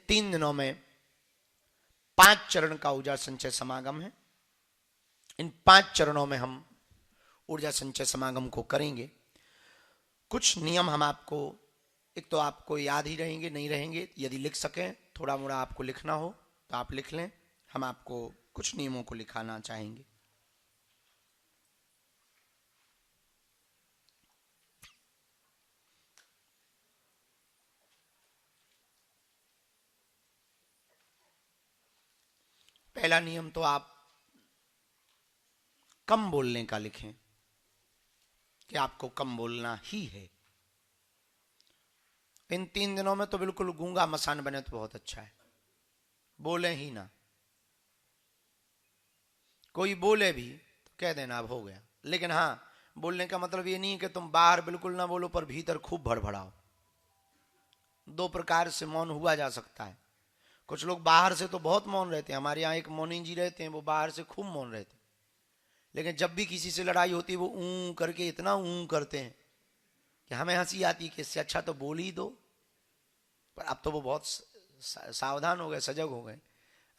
3 दिनों में 5 चरण का ऊर्जा संचय समागम है। इन 5 चरणों में हम ऊर्जा संचय समागम को करेंगे। कुछ नियम हम आपको, एक तो आपको याद ही रहेंगे, नहीं रहेंगे, यदि लिख सकें, थोड़ा मोड़ा आपको लिखना हो तो आप लिख लें। हम आपको कुछ नियमों को लिखाना चाहेंगे। पहला नियम तो आप कम बोलने का लिखें कि आपको कम बोलना ही है। इन 3 दिनों में तो बिल्कुल गूंगा मसान बने तो बहुत अच्छा है, बोले ही ना। कोई बोले भी तो कह देना अब हो गया। लेकिन हाँ, बोलने का मतलब ये नहीं है कि तुम बाहर बिल्कुल ना बोलो पर भीतर खूब भड़बड़ाओ। 2 प्रकार से मौन हुआ जा सकता है। कुछ लोग बाहर से तो बहुत मौन रहते हैं। हमारे यहाँ एक मौनी जी रहते हैं, वो बाहर से खूब मौन रहते हैं, लेकिन जब भी किसी से लड़ाई होती है वो ऊं करके इतना ऊं करते हैं कि हमें हंसी आती है कि इससे अच्छा तो बोल ही दो। पर अब तो वो बहुत सावधान हो गए, सजग हो गए।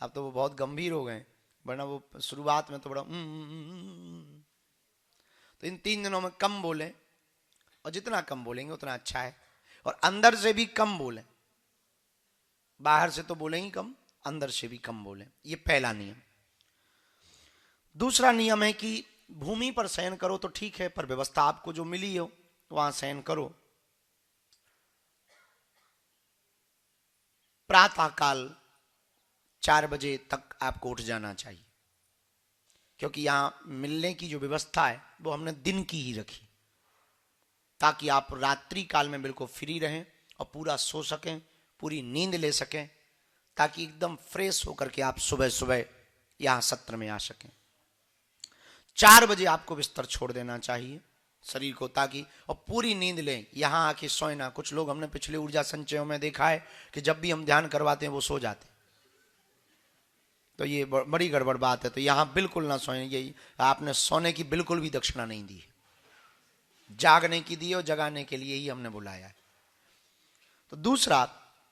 अब तो वो बहुत गंभीर हो गए, वरना वो शुरुआत में तो बड़ा तो इन 3 दिनों में कम बोलें, और जितना कम बोलेंगे उतना अच्छा है। और अंदर से भी कम बोलें। बाहर से तो बोले ही कम, अंदर से भी कम बोलें। ये पहला नियम। दूसरा नियम है कि भूमि पर शयन करो तो ठीक है, पर व्यवस्था आपको जो मिली हो वहां शयन करो। प्रातःकाल 4 बजे तक आपको उठ जाना चाहिए, क्योंकि यहां मिलने की जो व्यवस्था है वो हमने दिन की ही रखी, ताकि आप रात्रि काल में बिल्कुल फ्री रहें और पूरा सो सकें, पूरी नींद ले सकें, ताकि एकदम फ्रेश होकर के आप सुबह सुबह यहां सत्र में आ सकें। 4 बजे आपको बिस्तर छोड़ देना चाहिए शरीर को, ताकि और पूरी नींद लें, यहां आके सोए ना। कुछ लोग हमने पिछले ऊर्जा संचयों में देखा है कि जब भी हम ध्यान करवाते हैं वो सो जाते हैं, तो ये बड़ी गड़बड़ बात है। तो यहां बिल्कुल ना सोएं। यही आपने सोने की बिल्कुल भी दक्षिणा नहीं दी है, जागने की दी और जगाने के लिए ही हमने बुलाया है। तो दूसरा,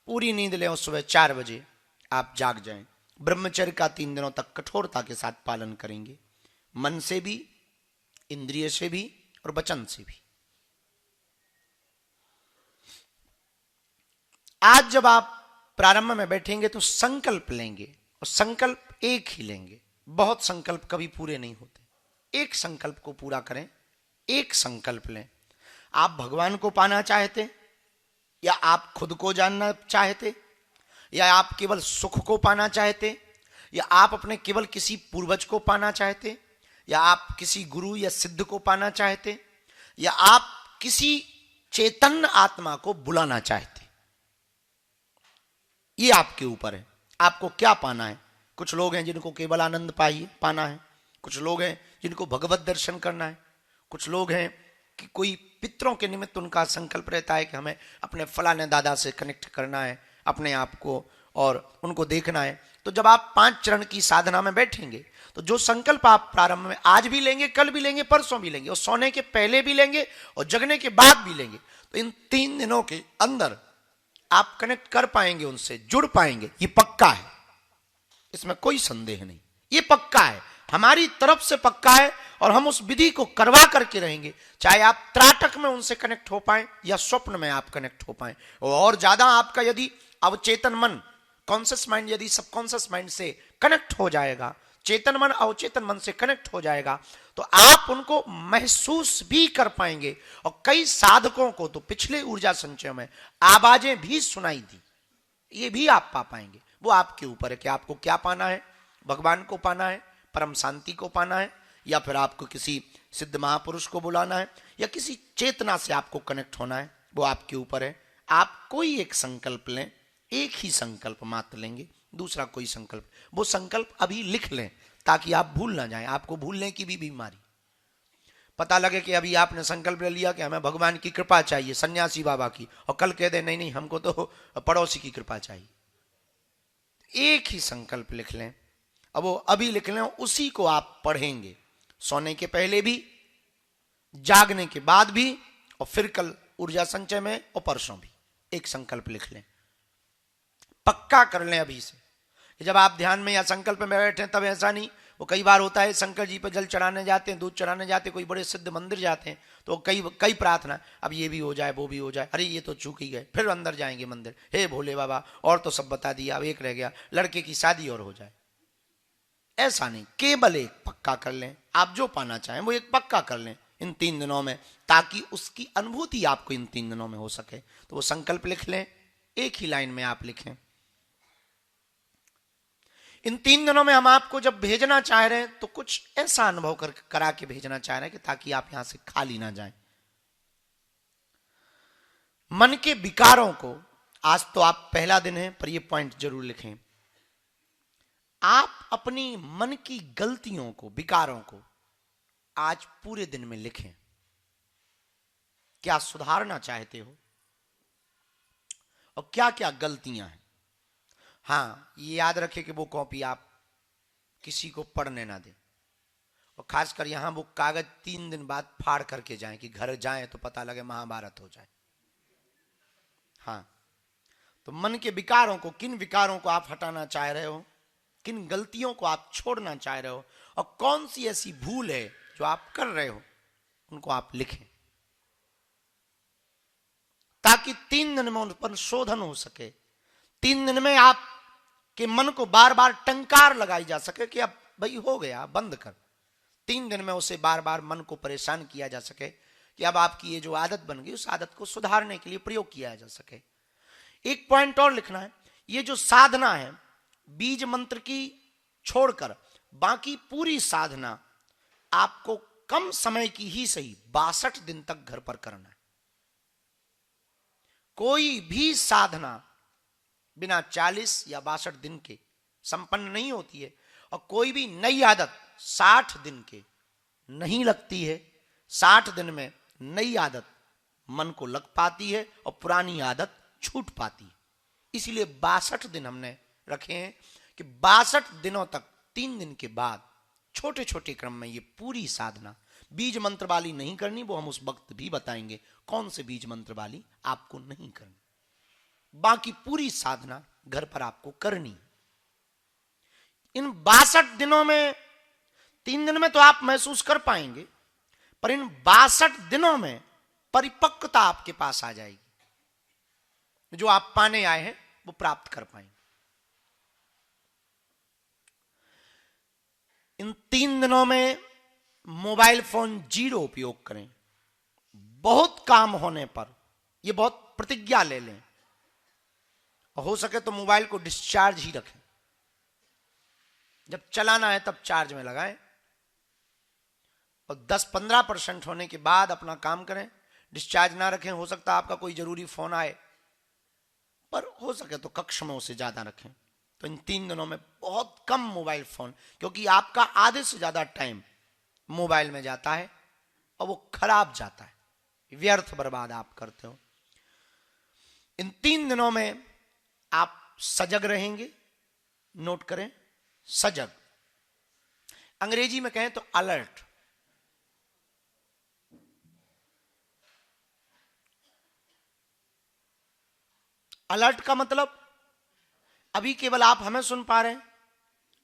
पूरी नींद लें और सुबह 4 बजे आप जाग जाएं। ब्रह्मचर्य का 3 दिनों तक कठोरता के साथ पालन करेंगे, मन से भी, इंद्रिय से भी और वचन से भी। आज जब आप प्रारंभ में बैठेंगे तो संकल्प लेंगे, और संकल्प एक ही लेंगे। बहुत संकल्प कभी पूरे नहीं होते। एक संकल्प को पूरा करें। एक संकल्प लें। आप भगवान को पाना चाहते, या आप खुद को जानना चाहते, या आप केवल सुख को पाना चाहते, या आप अपने केवल किसी पूर्वज को पाना चाहते, या आप किसी गुरु या सिद्ध को पाना चाहते, या आप किसी चैतन्य आत्मा को बुलाना चाहते, ये आपके ऊपर है। आपको क्या पाना है? कुछ लोग हैं जिनको केवल आनंद पाना है, कुछ लोग हैं जिनको भगवत दर्शन करना है, कुछ लोग हैं कि कोई पितरों के निमित्त उनका संकल्प रहता है कि हमें अपने फलाने दादा से कनेक्ट करना है अपने आप को, और उनको देखना है। तो जब आप 5 चरण की साधना में बैठेंगे तो जो संकल्प आप प्रारंभ में आज भी लेंगे, कल भी लेंगे, परसों भी लेंगे, और सोने के पहले भी लेंगे और जगने के बाद भी लेंगे, तो इन 3 दिनों के अंदर आप कनेक्ट कर पाएंगे, उनसे जुड़ पाएंगे। ये पक्का है, इसमें कोई संदेह नहीं। ये पक्का है, हमारी तरफ से पक्का है, और हम उस विधि को करवा करके रहेंगे, चाहे आप त्राटक में उनसे कनेक्ट हो पाए या स्वप्न में आप कनेक्ट हो पाए। और ज्यादा आपका यदि अवचेतन मन, कॉन्शियस माइंड यदि सबकॉन्शियस माइंड से कनेक्ट हो जाएगा, चेतन मन अवचेतन मन से कनेक्ट हो जाएगा, तो आप उनको महसूस भी कर पाएंगे। और कई साधकों को तो पिछले ऊर्जा संचय में आवाजें भी सुनाई दी, ये भी आप पा पाएंगे। वो आपके ऊपर है कि आपको क्या पाना है। भगवान को पाना है, परम शांति को पाना है, या फिर आपको किसी सिद्ध महापुरुष को बुलाना है, या किसी चेतना से आपको कनेक्ट होना है, वो आपके ऊपर है। आप कोई एक संकल्प लें, एक ही संकल्प मात्र लेंगे, दूसरा कोई संकल्प, वो संकल्प अभी लिख लें ताकि आप भूल ना जाएं। आपको भूलने की भी बीमारी, पता लगे कि अभी आपने संकल्प ले लिया कि हमें भगवान की कृपा चाहिए, सन्यासी बाबा की, और कल कह दे नहीं नहीं हमको तो पड़ोसी की कृपा चाहिए। एक ही संकल्प लिख लें, अब वो अभी लिख लें, उसी को आप पढ़ेंगे सोने के पहले भी, जागने के बाद भी, और फिर कल ऊर्जा संचय में और परसों भी। एक संकल्प लिख लें। पक्का कर लें अभी से कि जब आप ध्यान में या संकल्प में बैठे तब ऐसा नहीं। वो कई बार होता है शंकर जी पर जल चढ़ाने जाते हैं, दूध चढ़ाने जाते हैं, कोई बड़े सिद्ध मंदिर जाते हैं तो कई कई प्रार्थना, अब ये भी हो जाए वो भी हो जाए, अरे ये तो चूक ही गए, फिर अंदर जाएंगे मंदिर, हे भोले बाबा और तो सब बता दिया, अब एक रह गया, लड़के की शादी और हो जाए। ऐसा नहीं, केवल एक पक्का कर लें। आप जो पाना चाहें वो एक पक्का कर लें इन 3 दिनों में, ताकि उसकी अनुभूति आपको इन 3 दिनों में हो सके। तो वो संकल्प लिख लें, एक ही लाइन में आप लिखें। इन 3 दिनों में हम आपको जब भेजना चाह रहे हैं तो कुछ ऐसा अनुभव करा के भेजना चाह रहे हैं कि ताकि आप यहां से खाली ना जाएं। मन के विकारों को, आज तो आप पहला दिन है पर ये पॉइंट जरूर लिखें, आप अपनी मन की गलतियों को, विकारों को आज पूरे दिन में लिखें। क्या सुधारना चाहते हो और क्या क्या गलतियां हैं। हां, ये याद रखें कि वो कॉपी आप किसी को पढ़ने ना दें, और खासकर यहां वो कागज 3 दिन बाद फाड़ करके जाएं कि घर जाएं तो पता लगे महाभारत हो जाए। हाँ, तो मन के विकारों को, किन विकारों को आप हटाना चाह रहे हो, किन गलतियों को आप छोड़ना चाह रहे हो, और कौन सी ऐसी भूल है जो आप कर रहे हो, उनको आप लिखें, ताकि 3 दिन में उन पर शोधन हो सके। 3 दिन में आप के मन को बार बार टंकार लगाई जा सके कि अब भाई हो गया, बंद कर। 3 दिन में उसे बार बार मन को परेशान किया जा सके कि अब आपकी ये जो आदत बन गई उस आदत को सुधारने के लिए प्रयोग किया जा सके। एक पॉइंट और लिखना है, ये जो साधना है बीज मंत्र की छोड़कर बाकी पूरी साधना आपको कम समय की ही सही 62 दिन तक घर पर करना है। कोई भी साधना बिना 40 या 62 दिन के संपन्न नहीं होती है, और कोई भी नई आदत 60 दिन के नहीं लगती है। 60 दिन में नई आदत मन को लग पाती है और पुरानी आदत छूट पाती है। इसलिए 62 दिन हमने रखे हैं कि 62 दिनों तक 3 दिन के बाद छोटे छोटे क्रम में ये पूरी साधना, बीज मंत्र वाली नहीं करनी, वो हम उस वक्त भी बताएंगे कौन से बीज मंत्र वाली आपको नहीं करनी। बाकी पूरी साधना घर पर आपको करनी। इन 62 दिनों में 3 दिन में तो आप महसूस कर पाएंगे, पर इन 62 दिनों में परिपक्वता आपके पास आ जाएगी। जो आप पाने आए हैं वो प्राप्त कर पाएंगे। इन 3 दिनों में मोबाइल फोन 0 उपयोग करें। बहुत काम होने पर यह बहुत प्रतिज्ञा ले लें, हो सके तो मोबाइल को डिस्चार्ज ही रखें। जब चलाना है तब चार्ज में लगाएं, और 10-15% होने के बाद अपना काम करें। डिस्चार्ज ना रखें, हो सकता है आपका कोई जरूरी फोन आए, पर हो सके तो कक्ष में उसे ज्यादा रखें। तो इन 3 दिनों में बहुत कम मोबाइल फोन, क्योंकि आपका आधे से ज्यादा टाइम मोबाइल में जाता है और वो खराब जाता है, व्यर्थ बर्बाद आप करते हो। इन 3 दिनों में आप सजग रहेंगे। नोट करें, सजग, अंग्रेजी में कहें तो अलर्ट। अलर्ट का मतलब अभी केवल आप हमें सुन पा रहे हैं।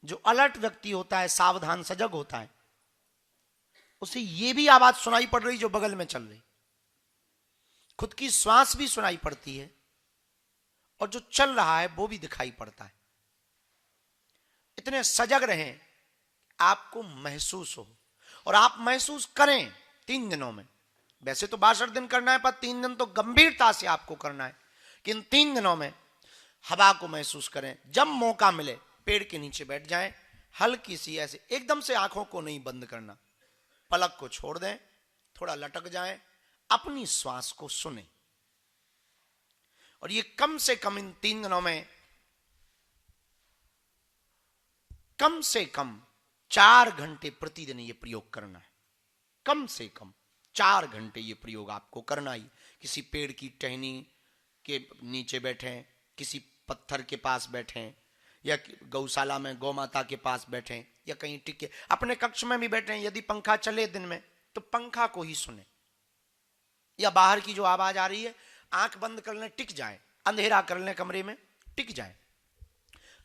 जो अलर्ट व्यक्ति होता है, सावधान सजग होता है, उसे यह भी आवाज सुनाई पड़ रही जो बगल में चल रही, खुद की श्वास भी सुनाई पड़ती है, और जो चल रहा है वो भी दिखाई पड़ता है। इतने सजग रहें आपको महसूस हो, और आप महसूस करें 3 दिनों में। वैसे तो 62 दिन करना है, पर 3 दिन तो गंभीरता से आपको करना है कि इन 3 दिनों में हवा को महसूस करें। जब मौका मिले पेड़ के नीचे बैठ जाएं, हल्की सी ऐसे, एकदम से आंखों को नहीं बंद करना, पलक को छोड़ दें, थोड़ा लटक जाएं, अपनी श्वास को सुने। और ये कम से कम इन 3 दिनों में कम से कम 4 घंटे प्रतिदिन ये प्रयोग करना है। कम से कम 4 घंटे ये प्रयोग आपको करना ही। किसी पेड़ की टहनी के नीचे बैठें, किसी पत्थर के पास बैठें, या गौशाला में गौ माता के पास बैठें, या कहीं टिके, अपने कक्ष में भी बैठें। यदि पंखा चले दिन में तो पंखा को ही सुने, या बाहर की जो आवाज आ रही है आंख बंद कर लें, टिक जाए, अंधेरा कर लें कमरे में, टिक जाए,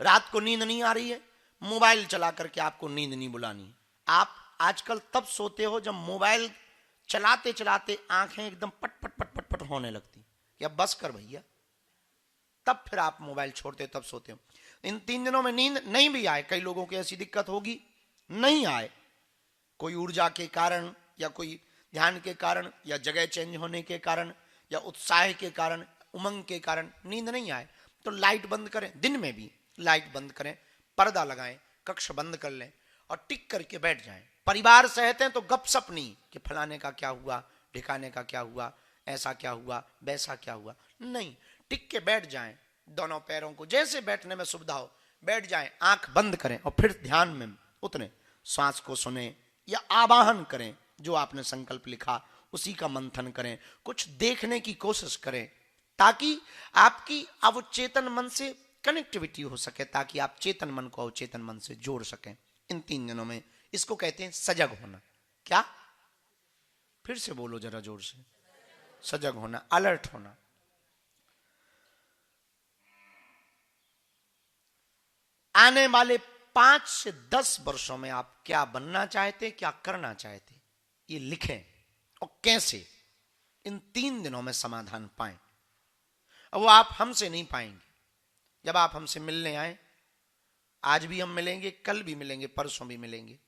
रात को नींद नहीं आ रही है, मोबाइल चला करके आपको नींद नहीं बुलानी। आप आजकल तब सोते हो जब मोबाइल चलाते चलाते आंखें एकदम पट पट पट पट पट होने लगती कि अब बस कर भैया, तब फिर आप मोबाइल छोड़ते हो, तब सोते हो। इन 3 दिनों में नींद नहीं भी आए, कई लोगों की ऐसी दिक्कत होगी, नहीं आए, कोई ऊर्जा के कारण या कोई ध्यान के कारण या जगह चेंज होने के कारण या उत्साह के कारण, उमंग के कारण नींद नहीं आए, तो लाइट बंद करें, दिन में भी लाइट बंद करें, पर्दा लगाएं, कक्ष बंद कर लें और टिक करके बैठ जाएं। परिवार सहित हैं तो गपशप नहीं कि फलाने का क्या हुआ, ढिकाने का क्या हुआ, ऐसा क्या हुआ, वैसा क्या हुआ, नहीं, टिक के बैठ जाएं। दोनों पैरों को जैसे बैठने में सुविधा हो बैठ जाएं, आंख बंद करें और फिर ध्यान में उतरे, श्वास को सुने या आवाहन करें, जो आपने संकल्प लिखा उसी का मंथन करें, कुछ देखने की कोशिश करें ताकि आपकी अवचेतन मन से कनेक्टिविटी हो सके, ताकि आप चेतन मन को अवचेतन मन से जोड़ सकें इन 3 दिनों में। इसको कहते हैं सजग होना। क्या? फिर से बोलो जरा जोर से। सजग होना, अलर्ट होना। आने वाले 5 से 10 वर्षों में आप क्या बनना चाहते, क्या करना चाहते, ये लिखें और कैसे इन 3 दिनों में समाधान पाएं। अब वो आप हमसे नहीं पाएंगे। जब आप हमसे मिलने आए, आज भी हम मिलेंगे, कल भी मिलेंगे, परसों भी मिलेंगे,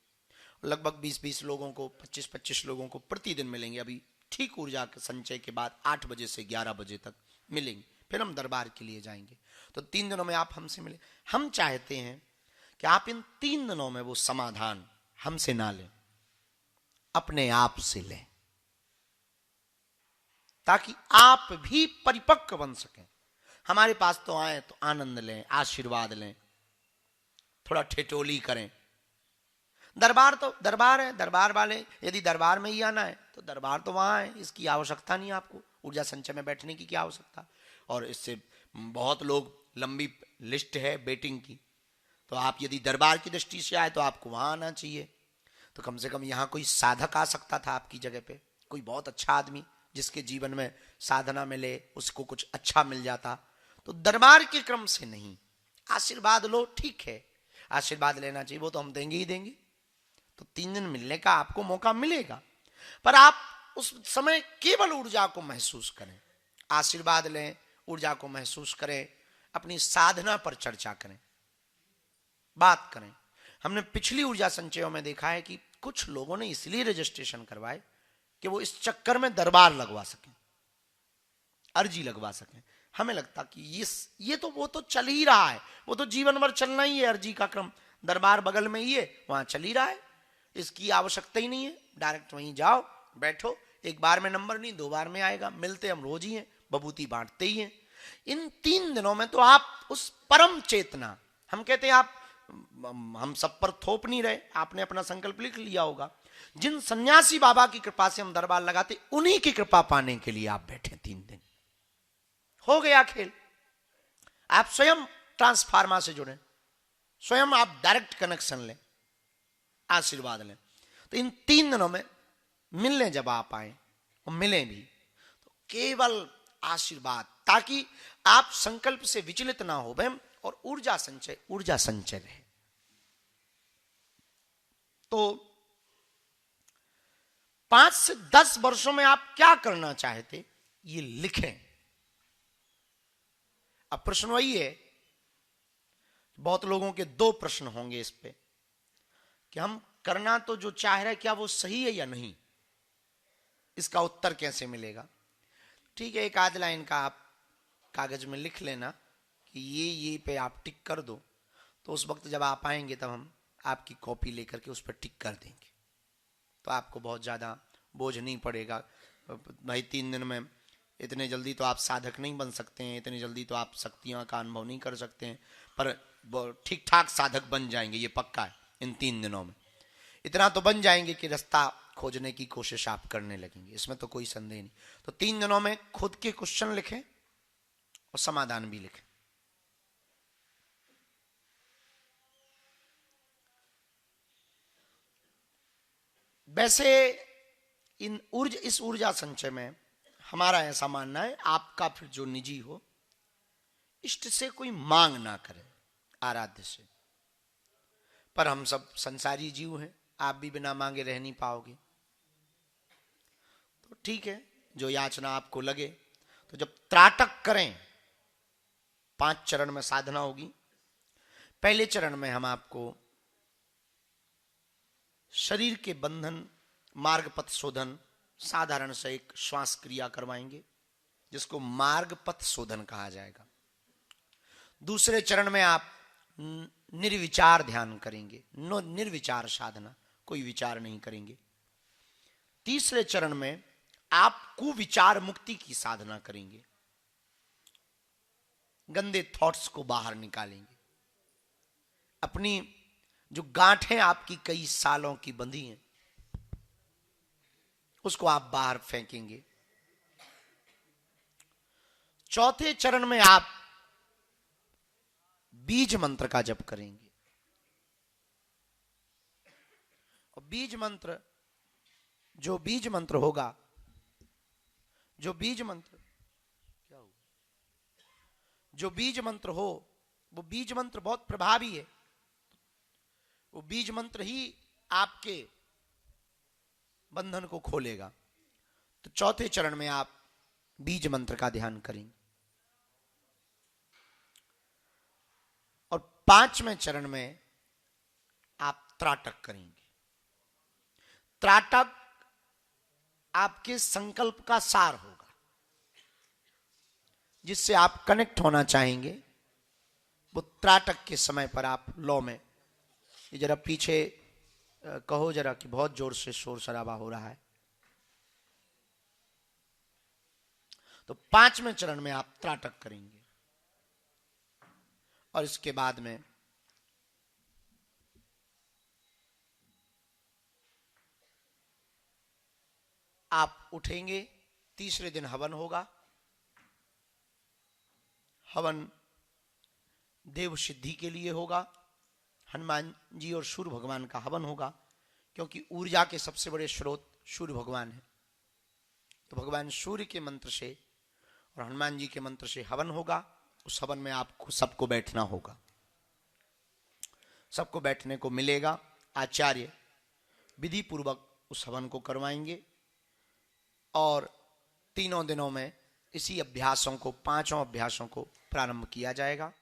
लगभग 20-20 लोगों को, 25-25 लोगों को प्रतिदिन मिलेंगे। अभी ठीक ऊर्जा के संचय के बाद 8 बजे से 11 बजे तक मिलेंगे, फिर हम दरबार के लिए जाएंगे। तो 3 दिनों में आप हमसे मिले। हम चाहते हैं कि आप इन 3 दिनों में वो समाधान हमसे ना लें, अपने आप से लें, ताकि आप भी परिपक्व बन सकें। हमारे पास तो आए तो आनंद लें, आशीर्वाद लें, थोड़ा ठिठोली करें। दरबार तो दरबार है, दरबार वाले यदि दरबार में ही आना है तो दरबार तो वहां है, इसकी आवश्यकता नहीं है आपको ऊर्जा संचय में बैठने की क्या आवश्यकता। और इससे बहुत लोग, लंबी लिस्ट है वेटिंग की, तो आप यदि दरबार की दृष्टि से आए तो आपको वहां आना चाहिए। तो कम से कम यहां कोई साधक आ सकता था आपकी जगह पे, कोई बहुत अच्छा आदमी जिसके जीवन में साधना मिले, उसको कुछ अच्छा मिल जाता। तो दरबार के क्रम से नहीं, आशीर्वाद लो, ठीक है, आशीर्वाद लेना चाहिए, वो तो हम देंगे ही देंगे। तो 3 दिन मिलने का आपको मौका मिलेगा, पर आप उस समय केवल ऊर्जा को महसूस करें, आशीर्वाद लें, ऊर्जा को महसूस करें, अपनी साधना पर चर्चा करें, बात करें। हमने पिछली ऊर्जा संचयों में देखा है कि कुछ लोगों ने इसलिए रजिस्ट्रेशन करवाए कि वो इस चक्कर में दरबार लगवा सकें, अर्जी लगवा सकें। हमें लगता कि ये तो वो तो चल ही रहा है, वो तो जीवन भर चलना ही है, अर्जी का क्रम, दरबार बगल में ही है, वहां चल ही रहा है, इसकी आवश्यकता ही नहीं है। डायरेक्ट वहीं जाओ, बैठो, एक बार में नंबर नहीं 2 बार में आएगा, मिलते हम रोज ही हैं, बबूती बांटते ही हैं। इन 3 दिनों में तो आप उस परम चेतना, हम कहते हैं आप, हम सब पर थोप नहीं रहे, आपने अपना संकल्प लिख लिया होगा, जिन सन्यासी बाबा की कृपा से हम दरबार लगाते, उन्हीं की कृपा पाने के लिए आप बैठे 3 दिन। हो गया खेल। आप स्वयं ट्रांसफार्मा से जुड़े, स्वयं आप डायरेक्ट कनेक्शन लें, आशीर्वाद लें। तो इन 3 दिनों में मिलने जब आप आए और मिले भी तो केवल आशीर्वाद, ताकि आप संकल्प से विचलित ना हो बहन, और ऊर्जा संचय रहे। तो 5 से 10 वर्षों में आप क्या करना चाहते, ये लिखें। अब प्रश्न वही है, बहुत लोगों के 2 प्रश्न होंगे इस पे कि हम करना तो जो चाह रहे, क्या वो सही है या नहीं, इसका उत्तर कैसे मिलेगा। ठीक है, एक आध लाइन का आप कागज में लिख लेना कि ये पे आप टिक कर दो, तो उस वक्त जब आप आएंगे तब हम आपकी कॉपी लेकर के उस पर टिक कर देंगे, तो आपको बहुत ज़्यादा बोझ नहीं पड़ेगा। भाई 3 दिन में इतने जल्दी तो आप साधक नहीं बन सकते हैं, इतनी जल्दी तो आप शक्तियों का अनुभव नहीं कर सकते हैं, पर ठीक ठाक साधक बन जाएंगे, ये पक्का है। इन 3 दिनों में इतना तो बन जाएंगे कि रास्ता खोजने की कोशिश आप करने लगेंगे, इसमें तो कोई संदेह नहीं। तो 3 दिनों में खुद के क्वेश्चन लिखें और समाधान भी लिखें। वैसे इस ऊर्जा संचय में हमारा ऐसा मानना है, आपका फिर जो निजी हो, इष्ट से कोई मांग ना करें, आराध्य से। पर हम सब संसारी जीव हैं, आप भी बिना मांगे रह नहीं पाओगे, तो ठीक है, जो याचना आपको लगे। तो जब त्राटक करें, 5 चरण में साधना होगी। पहले चरण में हम आपको शरीर के बंधन, मार्गपथ शोधन, साधारण से एक श्वास क्रिया करवाएंगे, जिसको मार्गपथ शोधन कहा जाएगा। दूसरे चरण में आप निर्विचार ध्यान करेंगे, निर्विचार साधना, कोई विचार नहीं करेंगे। तीसरे चरण में आप कुविचार मुक्ति की साधना करेंगे, गंदे थॉट्स को बाहर निकालेंगे। अपनी जो गांठें आपकी कई सालों की बंधी हैं, उसको आप बाहर फेंकेंगे। चौथे चरण में आप बीज मंत्र का जप करेंगे। और बीज मंत्र, जो बीज मंत्र होगा, जो बीज मंत्र क्या हो, जो बीज मंत्र हो, वो बीज मंत्र बहुत प्रभावी है। वो बीज मंत्र ही आपके बंधन को खोलेगा। तो चौथे चरण में आप बीज मंत्र का ध्यान करेंगे। और 5वें चरण में आप त्राटक करेंगे। त्राटक आपके संकल्प का सार होगा, जिससे आप कनेक्ट होना चाहेंगे। वो त्राटक के समय पर आप लौ में, ये जरा पीछे कहो जरा कि बहुत जोर से शोर शराबा हो रहा है। तो 5वें चरण में आप त्राटक करेंगे। और इसके बाद में आप उठेंगे। तीसरे दिन हवन होगा। हवन देव सिद्धि के लिए होगा। हनुमान जी और सूर्य भगवान का हवन होगा, क्योंकि ऊर्जा के सबसे बड़े स्रोत सूर्य भगवान हैं। तो भगवान सूर्य के मंत्र से और हनुमान जी के मंत्र से हवन होगा। उस हवन में आपको सबको बैठना होगा, सबको बैठने को मिलेगा। आचार्य विधि पूर्वक उस हवन को करवाएंगे। और 3 दिनों में इसी अभ्यासों को, 5 अभ्यासों को प्रारंभ किया जाएगा।